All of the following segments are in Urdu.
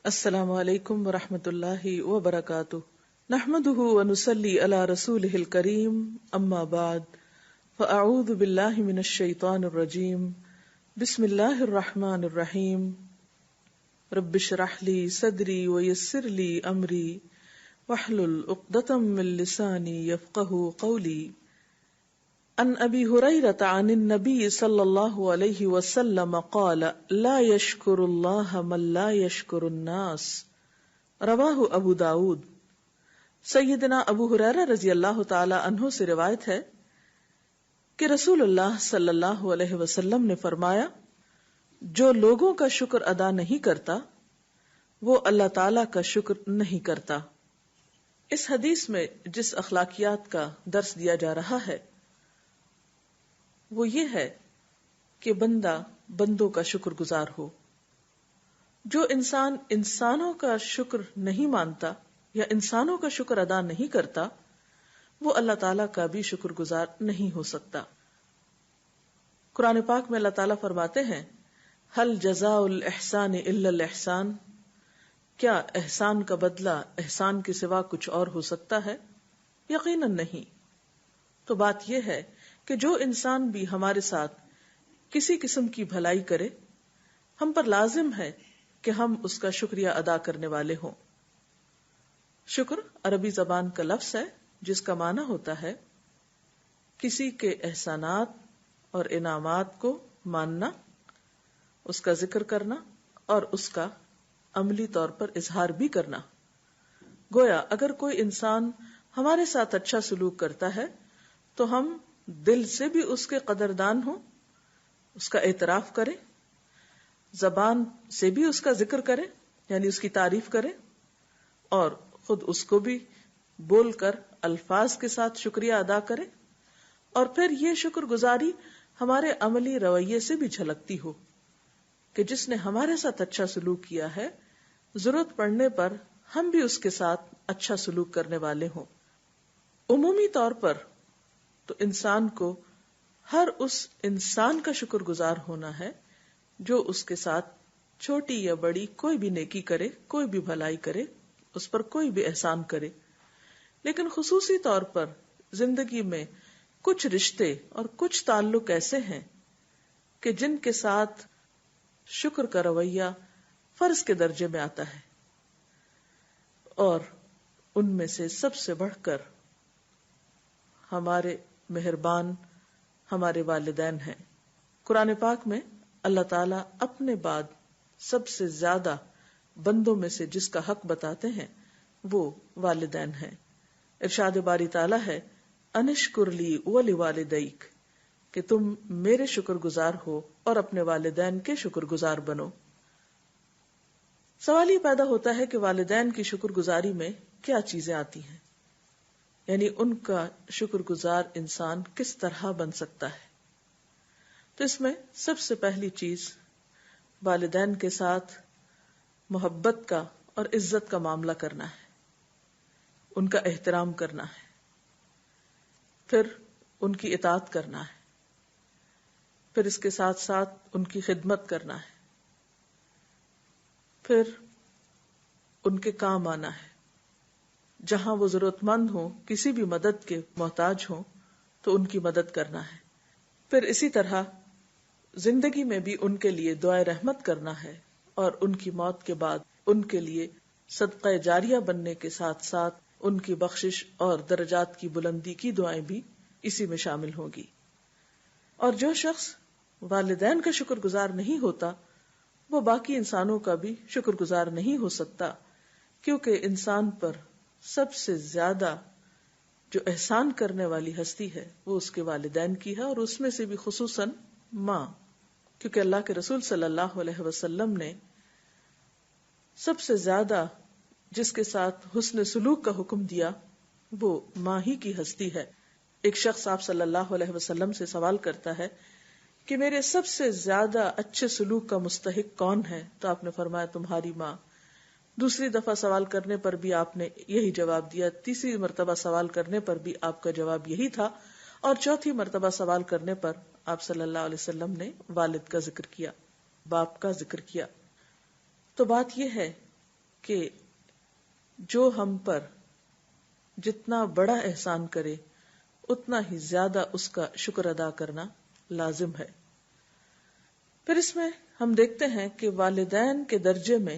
السلام علیکم ورحمۃ اللہ وبرکاتہ، نحمده ونصلی علی رسولہ الکریم، اما بعد فاعوذ باللہ من الشیطان الرجیم، بسم اللہ الرحمن الرحیم، رب اشرح لی صدری ویسر لی امری واحلل عقدۃ من لسانی یفقہوا قولی۔ عن ابی ہریرۃ عن النبی صلی اللہ علیہ وسلم قال لا یشکر اللہ من لا یشکر الناس، رواہ ابو داود۔ سیدنا ابو ہریرہ رضی اللہ تعالی عنہ سے روایت ہے کہ رسول اللہ صلی اللہ علیہ وسلم نے فرمایا، جو لوگوں کا شکر ادا نہیں کرتا وہ اللہ تعالی کا شکر نہیں کرتا۔ اس حدیث میں جس اخلاقیات کا درس دیا جا رہا ہے وہ یہ ہے کہ بندہ بندوں کا شکر گزار ہو۔ جو انسان انسانوں کا شکر نہیں مانتا یا انسانوں کا شکر ادا نہیں کرتا وہ اللہ تعالیٰ کا بھی شکر گزار نہیں ہو سکتا۔ قرآن پاک میں اللہ تعالیٰ فرماتے ہیں، هل جزاء الاحسان الا الاحسان، کیا احسان کا بدلہ احسان کے سوا کچھ اور ہو سکتا ہے؟ یقیناً نہیں۔ تو بات یہ ہے کہ جو انسان بھی ہمارے ساتھ کسی قسم کی بھلائی کرے، ہم پر لازم ہے کہ ہم اس کا شکریہ ادا کرنے والے ہوں۔ شکر عربی زبان کا لفظ ہے جس کا معنی ہوتا ہے کسی کے احسانات اور انعامات کو ماننا، اس کا ذکر کرنا اور اس کا عملی طور پر اظہار بھی کرنا۔ گویا اگر کوئی انسان ہمارے ساتھ اچھا سلوک کرتا ہے تو ہم دل سے بھی اس کے قدردان ہوں، اس کا اعتراف کریں، زبان سے بھی اس کا ذکر کریں یعنی اس کی تعریف کریں، اور خود اس کو بھی بول کر الفاظ کے ساتھ شکریہ ادا کریں، اور پھر یہ شکر گزاری ہمارے عملی رویے سے بھی جھلکتی ہو کہ جس نے ہمارے ساتھ اچھا سلوک کیا ہے ضرورت پڑنے پر ہم بھی اس کے ساتھ اچھا سلوک کرنے والے ہوں۔ عمومی طور پر تو انسان کو ہر اس انسان کا شکر گزار ہونا ہے جو اس کے ساتھ چھوٹی یا بڑی کوئی بھی نیکی کرے، کوئی بھی بھلائی کرے، اس پر کوئی بھی احسان کرے۔ لیکن خصوصی طور پر زندگی میں کچھ رشتے اور کچھ تعلق ایسے ہیں کہ جن کے ساتھ شکر کا رویہ فرض کے درجے میں آتا ہے، اور ان میں سے سب سے بڑھ کر ہمارے مہربان ہمارے والدین ہیں۔ قرآن پاک میں اللہ تعالیٰ اپنے بعد سب سے زیادہ بندوں میں سے جس کا حق بتاتے ہیں وہ والدین ہیں۔ ارشاد باری تعالیٰ ہے، انشکر لی ولوالدیک، کہ تم میرے شکر گزار ہو اور اپنے والدین کے شکر گزار بنو۔ سوال یہ پیدا ہوتا ہے کہ والدین کی شکر گزاری میں کیا چیزیں آتی ہیں، یعنی ان کا شکر گزار انسان کس طرح بن سکتا ہے؟ تو اس میں سب سے پہلی چیز والدین کے ساتھ محبت کا اور عزت کا معاملہ کرنا ہے، ان کا احترام کرنا ہے، پھر ان کی اطاعت کرنا ہے، پھر اس کے ساتھ ساتھ ان کی خدمت کرنا ہے، پھر ان کے کام آنا ہے، جہاں وہ ضرورت مند ہوں، کسی بھی مدد کے محتاج ہوں تو ان کی مدد کرنا ہے، پھر اسی طرح زندگی میں بھی ان کے لیے دعائے رحمت کرنا ہے، اور ان کی موت کے بعد ان کے لیے صدقہ جاریہ بننے کے ساتھ ساتھ ان کی بخشش اور درجات کی بلندی کی دعائیں بھی اسی میں شامل ہوں گی۔ اور جو شخص والدین کا شکر گزار نہیں ہوتا وہ باقی انسانوں کا بھی شکر گزار نہیں ہو سکتا، کیونکہ انسان پر سب سے زیادہ جو احسان کرنے والی ہستی ہے وہ اس کے والدین کی ہے، اور اس میں سے بھی خصوصاً ماں، کیونکہ اللہ کے رسول صلی اللہ علیہ وسلم نے سب سے زیادہ جس کے ساتھ حسن سلوک کا حکم دیا وہ ماں ہی کی ہستی ہے۔ ایک شخص آپ صلی اللہ علیہ وسلم سے سوال کرتا ہے کہ میرے سب سے زیادہ اچھے سلوک کا مستحق کون ہے؟ تو آپ نے فرمایا تمہاری ماں۔ دوسری دفعہ سوال کرنے پر بھی آپ نے یہی جواب دیا، تیسری مرتبہ سوال کرنے پر بھی آپ کا جواب یہی تھا، اور چوتھی مرتبہ سوال کرنے پر آپ صلی اللہ علیہ وسلم نے والد کا ذکر کیا، باپ کا ذکر کیا۔ تو بات یہ ہے کہ جو ہم پر جتنا بڑا احسان کرے اتنا ہی زیادہ اس کا شکر ادا کرنا لازم ہے. پھر اس میں ہم دیکھتے ہیں کہ والدین کے درجے میں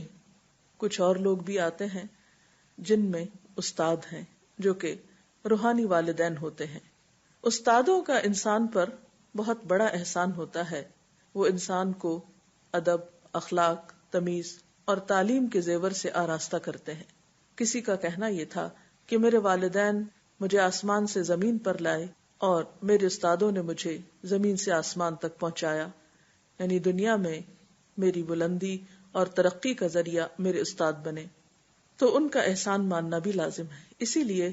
کچھ اور لوگ بھی آتے ہیں جن میں استاد ہیں جو کہ روحانی والدین ہوتے ہیں. استادوں کا انسان پر بہت بڑا احسان ہوتا ہے. وہ انسان کو ادب، اخلاق، تمیز اور تعلیم کے زیور سے آراستہ کرتے ہیں. کسی کا کہنا یہ تھا کہ میرے والدین مجھے آسمان سے زمین پر لائے اور میرے استادوں نے مجھے زمین سے آسمان تک پہنچایا، یعنی دنیا میں میری بلندی اور ترقی کا ذریعہ میرے استاد بنے. تو ان کا احسان ماننا بھی لازم ہے. اسی لیے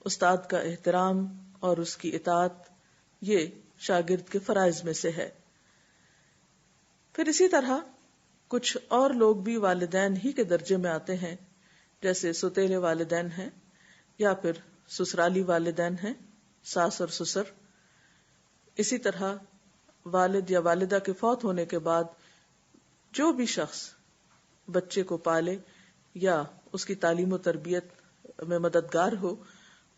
استاد کا احترام اور اس کی اطاعت یہ شاگرد کے فرائض میں سے ہے. پھر اسی طرح کچھ اور لوگ بھی والدین ہی کے درجے میں آتے ہیں، جیسے سوتیلے والدین ہیں یا پھر سسرالی والدین ہیں، ساس اور سسر. اسی طرح والد یا والدہ کے فوت ہونے کے بعد جو بھی شخص بچے کو پالے یا اس کی تعلیم و تربیت میں مددگار ہو،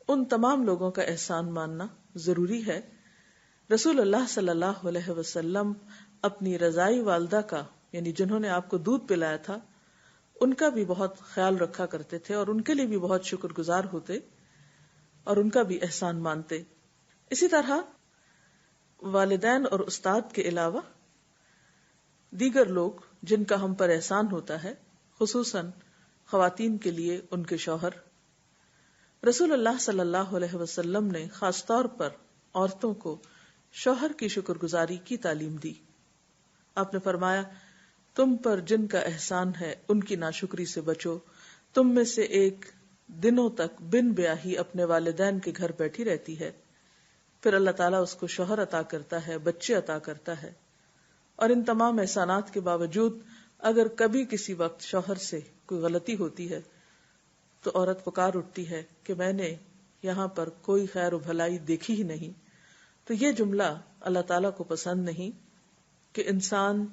ان تمام لوگوں کا احسان ماننا ضروری ہے. رسول اللہ صلی اللہ علیہ وسلم اپنی رضائی والدہ کا، یعنی جنہوں نے آپ کو دودھ پلایا تھا، ان کا بھی بہت خیال رکھا کرتے تھے اور ان کے لیے بھی بہت شکر گزار ہوتے اور ان کا بھی احسان مانتے. اسی طرح والدین اور استاد کے علاوہ دیگر لوگ جن کا ہم پر احسان ہوتا ہے، خصوصاً خواتین کے لیے ان کے شوہر. رسول اللہ صلی اللہ علیہ وسلم نے خاص طور پر عورتوں کو شوہر کی شکر گزاری کی تعلیم دی. آپ نے فرمایا، تم پر جن کا احسان ہے ان کی ناشکری سے بچو. تم میں سے ایک دنوں تک بن بیاہی اپنے والدین کے گھر بیٹھی رہتی ہے، پھر اللہ تعالیٰ اس کو شوہر عطا کرتا ہے، بچے عطا کرتا ہے. اور ان تمام احسانات کے باوجود اگر کبھی کسی وقت شوہر سے کوئی غلطی ہوتی ہے تو عورت پکار اٹھتی ہے کہ میں نے یہاں پر کوئی خیر و بھلائی دیکھی ہی نہیں. تو یہ جملہ اللہ تعالیٰ کو پسند نہیں کہ انسان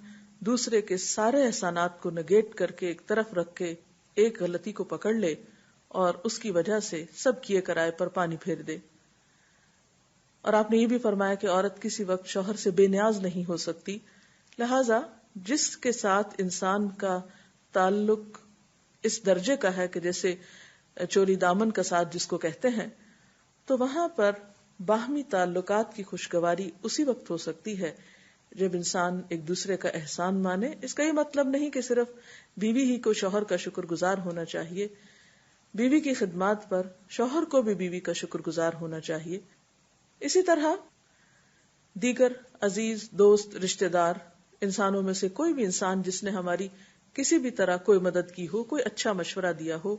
دوسرے کے سارے احسانات کو نگیٹ کر کے ایک طرف رکھ کے ایک غلطی کو پکڑ لے اور اس کی وجہ سے سب کیے کرائے پر پانی پھیر دے. اور آپ نے یہ بھی فرمایا کہ عورت کسی وقت شوہر سے بے نیاز نہیں ہو سکتی. لہذا جس کے ساتھ انسان کا تعلق اس درجے کا ہے کہ جیسے چولی دامن کا ساتھ جس کو کہتے ہیں، تو وہاں پر باہمی تعلقات کی خوشگواری اسی وقت ہو سکتی ہے جب انسان ایک دوسرے کا احسان مانے. اس کا یہ مطلب نہیں کہ صرف بیوی ہی کو شوہر کا شکر گزار ہونا چاہیے، بیوی کی خدمات پر شوہر کو بھی بیوی کا شکر گزار ہونا چاہیے. اسی طرح دیگر عزیز، دوست، رشتہ دار انسانوں میں سے کوئی بھی انسان جس نے ہماری کسی بھی طرح کوئی مدد کی ہو، کوئی اچھا مشورہ دیا ہو،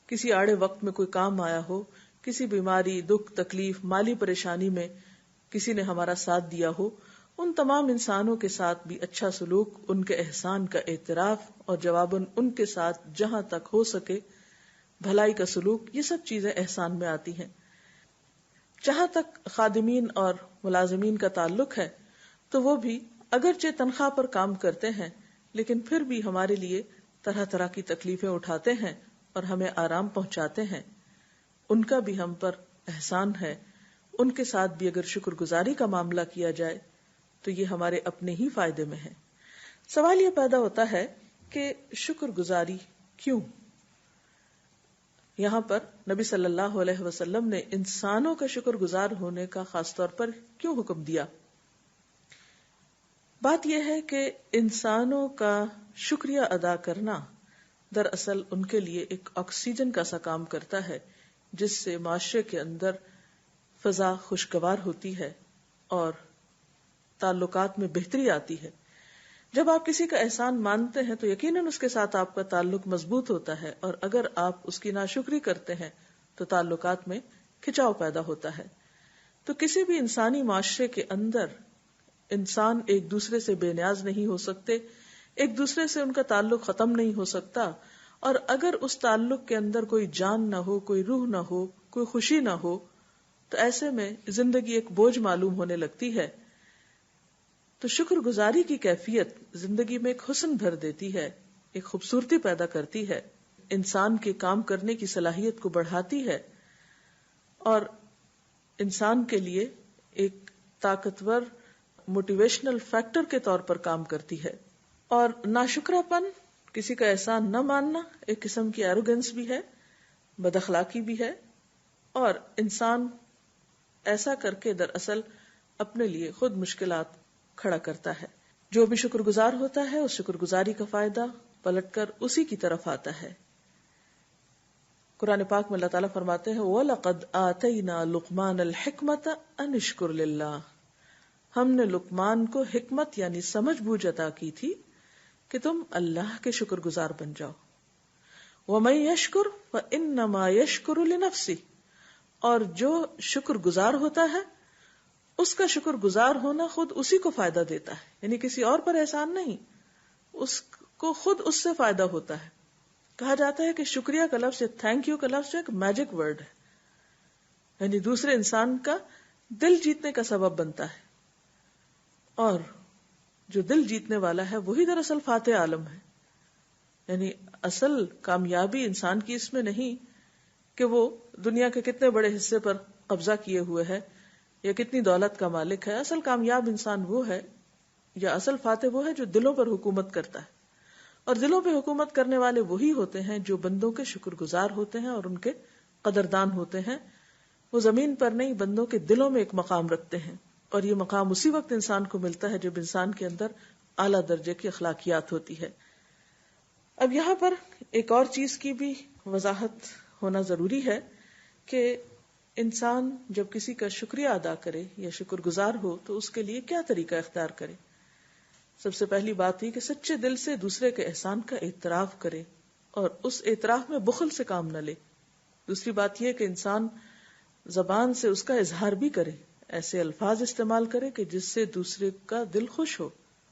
کسی آڑے وقت میں کوئی کام آیا ہو، کسی بیماری، دکھ، تکلیف، مالی پریشانی میں کسی نے ہمارا ساتھ دیا ہو، ان تمام انسانوں کے ساتھ بھی اچھا سلوک، ان کے احسان کا اعتراف اور جواباً ان کے ساتھ جہاں تک ہو سکے بھلائی کا سلوک، یہ سب چیزیں احسان میں آتی ہیں. جہاں تک خادمین اور ملازمین کا تعلق ہے تو وہ بھی اگرچہ تنخواہ پر کام کرتے ہیں لیکن پھر بھی ہمارے لیے طرح طرح کی تکلیفیں اٹھاتے ہیں اور ہمیں آرام پہنچاتے ہیں. ان کا بھی ہم پر احسان ہے. ان کے ساتھ بھی اگر شکر گزاری کا معاملہ کیا جائے تو یہ ہمارے اپنے ہی فائدے میں ہے. سوال یہ پیدا ہوتا ہے کہ شکر گزاری کیوں؟ یہاں پر نبی صلی اللہ علیہ وسلم نے انسانوں کا شکر گزار ہونے کا خاص طور پر کیوں حکم دیا؟ بات یہ ہے کہ انسانوں کا شکریہ ادا کرنا دراصل ان کے لیے ایک آکسیجن کا سا کام کرتا ہے، جس سے معاشرے کے اندر فضا خوشگوار ہوتی ہے اور تعلقات میں بہتری آتی ہے. جب آپ کسی کا احسان مانتے ہیں تو یقیناً اس کے ساتھ آپ کا تعلق مضبوط ہوتا ہے، اور اگر آپ اس کی ناشکری کرتے ہیں تو تعلقات میں کھچاؤ پیدا ہوتا ہے. تو کسی بھی انسانی معاشرے کے اندر انسان ایک دوسرے سے بے نیاز نہیں ہو سکتے، ایک دوسرے سے ان کا تعلق ختم نہیں ہو سکتا، اور اگر اس تعلق کے اندر کوئی جان نہ ہو، کوئی روح نہ ہو، کوئی خوشی نہ ہو، تو ایسے میں زندگی ایک بوجھ معلوم ہونے لگتی ہے. تو شکر گزاری کی کیفیت زندگی میں ایک حسن بھر دیتی ہے، ایک خوبصورتی پیدا کرتی ہے. انسان کے کام کرنے کی صلاحیت کو بڑھاتی ہے اور انسان کے لیے ایک طاقتور موٹیویشنل فیکٹر کے طور پر کام کرتی ہے. اور ناشکرا پن، کسی کا احسان نہ ماننا، ایک قسم کی ایروگنس بھی ہے، بد اخلاقی بھی ہے، اور انسان ایسا کر کے دراصل اپنے لیے خود مشکلات کھڑا کرتا ہے. جو بھی شکر گزار ہوتا ہے اس شکر گزاری کا فائدہ پلٹ کر اسی کی طرف آتا ہے. قرآن پاک میں اللہ تعالیٰ فرماتے ہیں وَلَقَدْ آتَيْنَا لُقْمَانَ الْحِكْمَةَ أَنِ اشْكُرْ لِلَّهِ، ہم نے لقمان کو حکمت یعنی سمجھ بوجھ عطا کی تھی کہ تم اللہ کے شکر گزار بن جاؤ. وَمَن يَشْكُرْ فَإِنَّمَا يَشْكُرُ لِنَفْسِهِ، اور جو شکر گزار ہوتا ہے اس کا شکر گزار ہونا خود اسی کو فائدہ دیتا ہے، یعنی کسی اور پر احسان نہیں، اس کو خود اس سے فائدہ ہوتا ہے. کہا جاتا ہے کہ شکریہ کا لفظ، تھینک یو کا لفظ ایک میجک ورڈ ہے، یعنی دوسرے انسان کا دل جیتنے کا سبب بنتا ہے، اور جو دل جیتنے والا ہے وہی دراصل فاتح عالم ہے. یعنی اصل کامیابی انسان کی اس میں نہیں کہ وہ دنیا کے کتنے بڑے حصے پر قبضہ کیے ہوئے ہے یا کتنی دولت کا مالک ہے. اصل کامیاب انسان وہ ہے، یا اصل فاتح وہ ہے جو دلوں پر حکومت کرتا ہے، اور دلوں پہ حکومت کرنے والے وہی ہوتے ہیں جو بندوں کے شکر گزار ہوتے ہیں اور ان کے قدردان ہوتے ہیں. وہ زمین پر نہیں، بندوں کے دلوں میں ایک مقام رکھتے ہیں، اور یہ مقام اسی وقت انسان کو ملتا ہے جب انسان کے اندر اعلیٰ درجے کی اخلاقیات ہوتی ہے. اب یہاں پر ایک اور چیز کی بھی وضاحت ہونا ضروری ہے کہ انسان جب کسی کا شکریہ ادا کرے یا شکر گزار ہو تو اس کے لیے کیا طریقہ اختیار کرے. سب سے پہلی بات یہ کہ سچے دل سے دوسرے کے احسان کا اعتراف کرے اور اس اعتراف میں بخل سے کام نہ لے. دوسری بات یہ کہ انسان زبان سے اس کا اظہار بھی کرے، ایسے الفاظ استعمال کرے کہ جس سے دوسرے کا دل خوش ہو،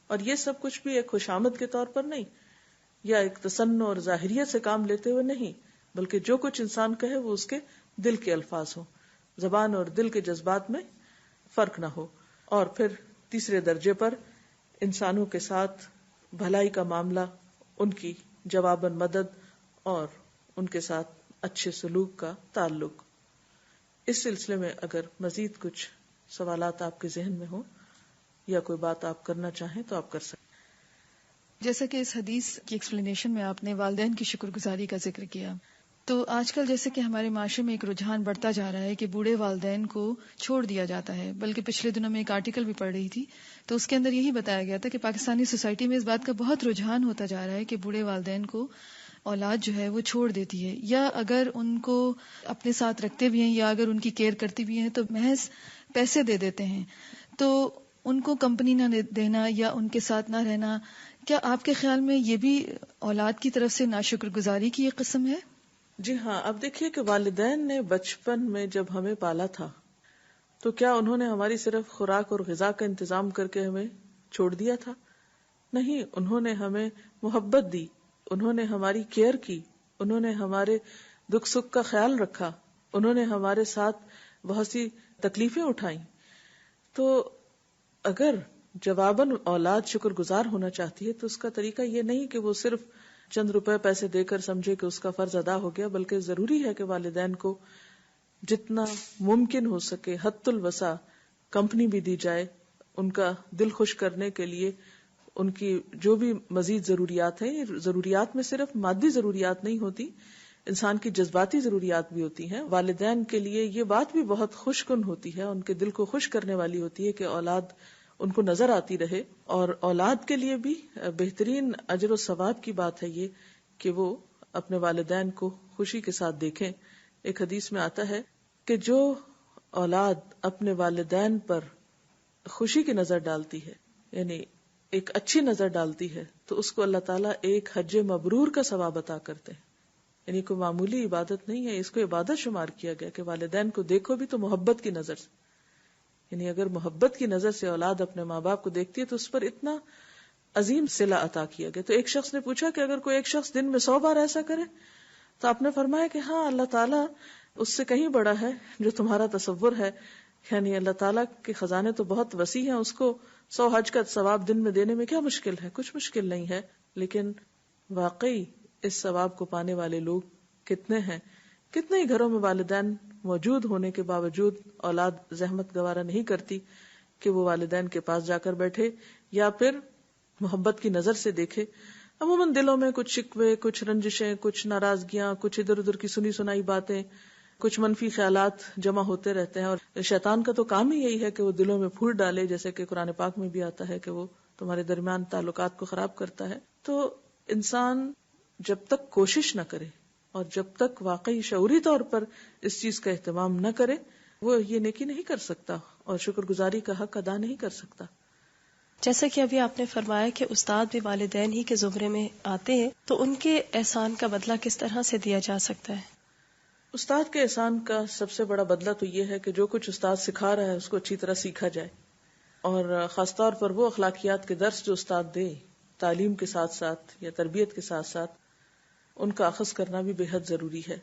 اور یہ سب کچھ بھی ایک خوشامد کے طور پر نہیں یا ایک تصنع اور ظاہریت سے کام لیتے ہوئے نہیں، بلکہ جو کچھ انسان کہے وہ اس کے دل کے الفاظ ہوں، زبان اور دل کے جذبات میں فرق نہ ہو. اور پھر تیسرے درجے پر انسانوں کے ساتھ بھلائی کا معاملہ، ان کی جواباً مدد اور ان کے ساتھ اچھے سلوک کا تعلق. اس سلسلے میں اگر مزید کچھ سوالات آپ کے ذہن میں ہوں یا کوئی بات آپ کرنا چاہیں تو آپ کر سکتے. جیسا کہ اس حدیث کی ایکسپلینیشن میں آپ نے والدین کی شکر گزاری کا ذکر کیا، تو آج کل جیسے کہ ہمارے معاشرے میں ایک رجحان بڑھتا جا رہا ہے کہ بوڑھے والدین کو چھوڑ دیا جاتا ہے. بلکہ پچھلے دنوں میں ایک آرٹیکل بھی پڑھ رہی تھی تو اس کے اندر یہی بتایا گیا تھا کہ پاکستانی سوسائٹی میں اس بات کا بہت رجحان ہوتا جا رہا ہے کہ بوڑھے والدین کو اولاد جو ہے وہ چھوڑ دیتی ہے، یا اگر ان کو اپنے ساتھ رکھتے بھی ہیں یا اگر ان کی کیئر کرتی بھی ہیں تو محض پیسے دے دیتے ہیں، تو ان کو کمپنی نہ دینا یا ان کے ساتھ نہ رہنا. کیا آپ کے خیال میں یہ بھی اولاد کی طرف سے ناشکر گزاری کی ایک قسم ہے؟ جی ہاں. اب دیکھیے کہ والدین نے بچپن میں جب ہمیں پالا تھا تو کیا انہوں نے ہماری صرف خوراک اور غذا کا انتظام کر کے ہمیں چھوڑ دیا تھا؟ نہیں، انہوں نے ہمیں محبت دی، انہوں نے ہماری کیئر کی، انہوں نے ہمارے دکھ سکھ کا خیال رکھا، انہوں نے ہمارے ساتھ بہت سی تکلیفیں اٹھائیں. تو اگر جواباً اولاد شکر گزار ہونا چاہتی ہے تو اس کا طریقہ یہ نہیں کہ وہ صرف چند روپے پیسے دے کر سمجھے کہ اس کا فرض ادا ہو گیا، بلکہ ضروری ہے کہ والدین کو جتنا ممکن ہو سکے حد الوسع کمپنی بھی دی جائے، ان کا دل خوش کرنے کے لیے ان کی جو بھی مزید ضروریات ہیں. ضروریات میں صرف مادی ضروریات نہیں ہوتی، انسان کی جذباتی ضروریات بھی ہوتی ہیں. والدین کے لیے یہ بات بھی بہت خوش کن ہوتی ہے، ان کے دل کو خوش کرنے والی ہوتی ہے کہ اولاد ان کو نظر آتی رہے. اور اولاد کے لیے بھی بہترین اجر و ثواب کی بات ہے یہ کہ وہ اپنے والدین کو خوشی کے ساتھ دیکھیں. ایک حدیث میں آتا ہے کہ جو اولاد اپنے والدین پر خوشی کی نظر ڈالتی ہے، یعنی ایک اچھی نظر ڈالتی ہے، تو اس کو اللہ تعالیٰ ایک حج مبرور کا ثواب عطا کرتے ہیں. یعنی کوئی معمولی عبادت نہیں ہے، اس کو عبادت شمار کیا گیا کہ والدین کو دیکھو بھی تو محبت کی نظر سے. یعنی اگر محبت کی نظر سے اولاد اپنے ماں باپ کو دیکھتی ہے تو اس پر اتنا عظیم صلہ عطا کیا گیا. تو ایک شخص نے پوچھا کہ اگر کوئی ایک شخص دن میں 100 بار ایسا کرے، تو آپ نے فرمایا کہ ہاں، اللہ تعالیٰ اس سے کہیں بڑا ہے جو تمہارا تصور ہے. یعنی اللہ تعالیٰ کے خزانے تو بہت وسیع ہیں، اس کو 100 حج کا ثواب دن میں دینے میں کیا مشکل ہے؟ کچھ مشکل نہیں ہے. لیکن واقعی اس ثواب کو پانے والے لوگ کتنے ہیں. کتنے ہی گھروں میں والدین موجود ہونے کے باوجود اولاد زحمت گوارا نہیں کرتی کہ وہ والدین کے پاس جا کر بیٹھے یا پھر محبت کی نظر سے دیکھے. عموماً دلوں میں کچھ شکوے، کچھ رنجشیں، کچھ ناراضگیاں، کچھ ادھر ادھر کی سنی سنائی باتیں، کچھ منفی خیالات جمع ہوتے رہتے ہیں، اور شیطان کا تو کام ہی یہی ہے کہ وہ دلوں میں پھوٹ ڈالے، جیسے کہ قرآن پاک میں بھی آتا ہے کہ وہ تمہارے درمیان تعلقات کو خراب کرتا ہے. تو انسان جب تک کوشش نہ کرے اور جب تک واقعی شعوری طور پر اس چیز کا اہتمام نہ کرے، وہ یہ نیکی نہیں کر سکتا اور شکر گزاری کا حق ادا نہیں کر سکتا. جیسا کہ ابھی آپ نے فرمایا کہ استاد بھی والدین ہی کے زمرے میں آتے ہیں، تو ان کے احسان کا بدلہ کس طرح سے دیا جا سکتا ہے؟ استاد کے احسان کا سب سے بڑا بدلہ تو یہ ہے کہ جو کچھ استاد سکھا رہا ہے اس کو اچھی طرح سیکھا جائے، اور خاص طور پر وہ اخلاقیات کے درس جو استاد دے تعلیم کے ساتھ ساتھ یا تربیت کے ساتھ ساتھ، ان کا اخذ کرنا بھی بے حد ضروری ہے.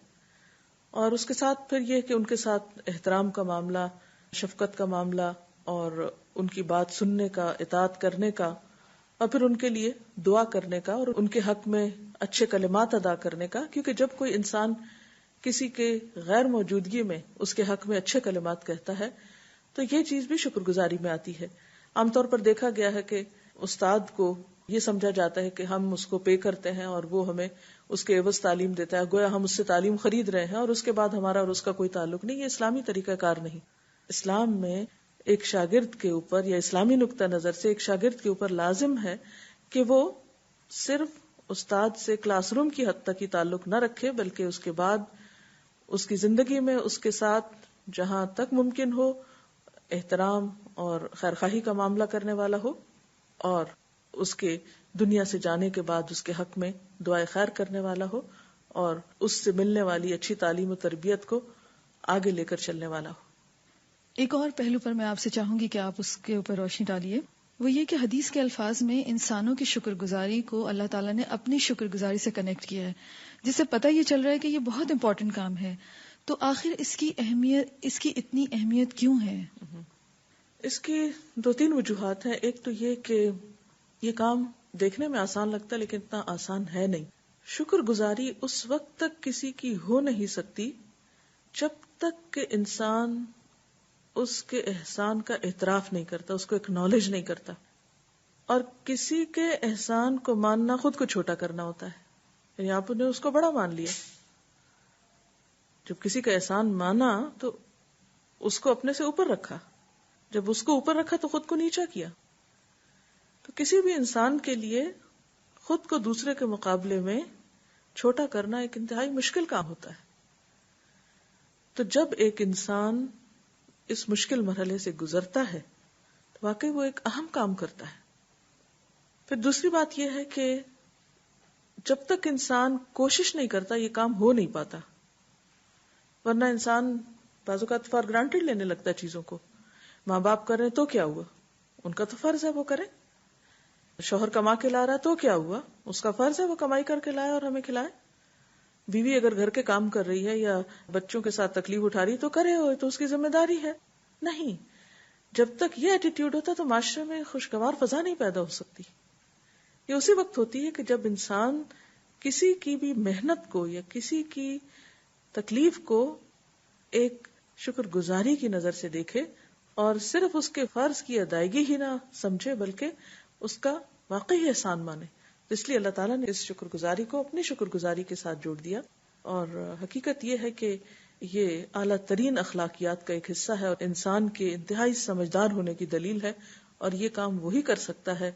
اور اس کے ساتھ پھر یہ کہ ان کے ساتھ احترام کا معاملہ، شفقت کا معاملہ، اور ان کی بات سننے کا، اطاعت کرنے کا، اور پھر ان کے لیے دعا کرنے کا اور ان کے حق میں اچھے کلمات ادا کرنے کا. کیونکہ جب کوئی انسان کسی کے غیر موجودگی میں اس کے حق میں اچھے کلمات کہتا ہے تو یہ چیز بھی شکر گزاری میں آتی ہے. عام طور پر دیکھا گیا ہے کہ استاد کو یہ سمجھا جاتا ہے کہ ہم اس کو پے کرتے ہیں اور وہ ہمیں اس کے عوض تعلیم دیتا ہے، گویا ہم اس سے تعلیم خرید رہے ہیں اور اس کے بعد ہمارا اور اس کا کوئی تعلق نہیں. یہ اسلامی طریقہ کار نہیں. اسلام میں ایک شاگرد کے اوپر یا اسلامی نقطہ نظر سے ایک شاگرد کے اوپر لازم ہے کہ وہ صرف استاد سے کلاس روم کی حد تک ہی تعلق نہ رکھے، بلکہ اس کے بعد اس کی زندگی میں اس کے ساتھ جہاں تک ممکن ہو احترام اور خیرخواہی کا معاملہ کرنے والا ہو، اور اس کے دنیا سے جانے کے بعد اس کے حق میں دعائے خیر کرنے والا ہو، اور اس سے ملنے والی اچھی تعلیم و تربیت کو آگے لے کر چلنے والا ہو. ایک اور پہلو پر میں آپ سے چاہوں گی کہ آپ اس کے اوپر روشنی ڈالیے، وہ یہ کہ حدیث کے الفاظ میں انسانوں کی شکر گزاری کو اللہ تعالیٰ نے اپنی شکر گزاری سے کنیکٹ کیا ہے، جس سے پتہ یہ چل رہا ہے کہ یہ بہت امپورٹنٹ کام ہے. تو آخر اس کی اتنی اہمیت کیوں ہے؟ اس کی 2-3 وجوہات ہیں. ایک تو یہ کہ یہ کام دیکھنے میں آسان لگتا ہے لیکن اتنا آسان ہے نہیں. شکر گزاری اس وقت تک کسی کی ہو نہیں سکتی جب تک کہ انسان اس کے احسان کا اعتراف نہیں کرتا، اس کو ایکنالج نہیں کرتا. اور کسی کے احسان کو ماننا خود کو چھوٹا کرنا ہوتا ہے. یعنی آپ نے اس کو بڑا مان لیا. جب کسی کا احسان مانا تو اس کو اپنے سے اوپر رکھا، جب اس کو اوپر رکھا تو خود کو نیچا کیا. تو کسی بھی انسان کے لیے خود کو دوسرے کے مقابلے میں چھوٹا کرنا ایک انتہائی مشکل کام ہوتا ہے. تو جب ایک انسان اس مشکل مرحلے سے گزرتا ہے تو واقعی وہ ایک اہم کام کرتا ہے. پھر دوسری بات یہ ہے کہ جب تک انسان کوشش نہیں کرتا یہ کام ہو نہیں پاتا. ورنہ انسان بعض اوقات فار گرانٹیڈ لینے لگتا ہے چیزوں کو. ماں باپ کر رہے تو کیا ہوا، ان کا تو فرض ہے وہ کریں. شوہر کما کے لا رہا تو کیا ہوا، اس کا فرض ہے وہ کمائی کر کے لائے اور ہمیں کھلائے. بیوی اگر گھر کے کام کر رہی ہے یا بچوں کے ساتھ تکلیف اٹھا رہی تو کرے ہوئے تو اس کی ذمہ داری ہے. نہیں، جب تک یہ ایٹیٹیوڈ ہوتا تو معاشرے میں خوشگوار فضا نہیں پیدا ہو سکتی. یہ اسی وقت ہوتی ہے کہ جب انسان کسی کی بھی محنت کو یا کسی کی تکلیف کو ایک شکر گزاری کی نظر سے دیکھے اور صرف اس کے فرض کی ادائیگی ہی نہ سمجھے بلکہ اس کا واقعی احسان مانے. اس لیے اللہ تعالیٰ نے اس شکر گزاری کو اپنی شکر گزاری کے ساتھ جوڑ دیا. اور حقیقت یہ ہے کہ یہ اعلیٰ ترین اخلاقیات کا ایک حصہ ہے اور انسان کے انتہائی سمجھدار ہونے کی دلیل ہے. اور یہ کام وہی کر سکتا ہے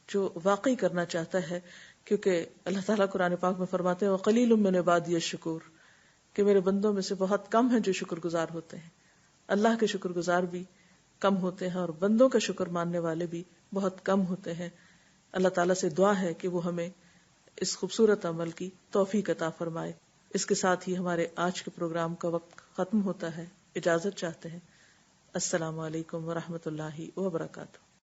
جو واقعی کرنا چاہتا ہے، کیونکہ اللہ تعالیٰ قرآن پاک میں فرماتے ہیں وَقَلِيلٌ مِّنْ عِبَادِيَ الشُّكُورُ، کہ میرے بندوں میں سے بہت کم ہیں جو شکر گزار ہوتے ہیں. اللہ کے شکر گزار بھی کم ہوتے ہیں اور بندوں کا شکر ماننے والے بھی بہت کم ہوتے ہیں. اللہ تعالیٰ سے دعا ہے کہ وہ ہمیں اس خوبصورت عمل کی توفیق عطا فرمائے. اس کے ساتھ ہی ہمارے آج کے پروگرام کا وقت ختم ہوتا ہے. اجازت چاہتے ہیں. السلام علیکم ورحمۃ اللہ وبرکاتہ.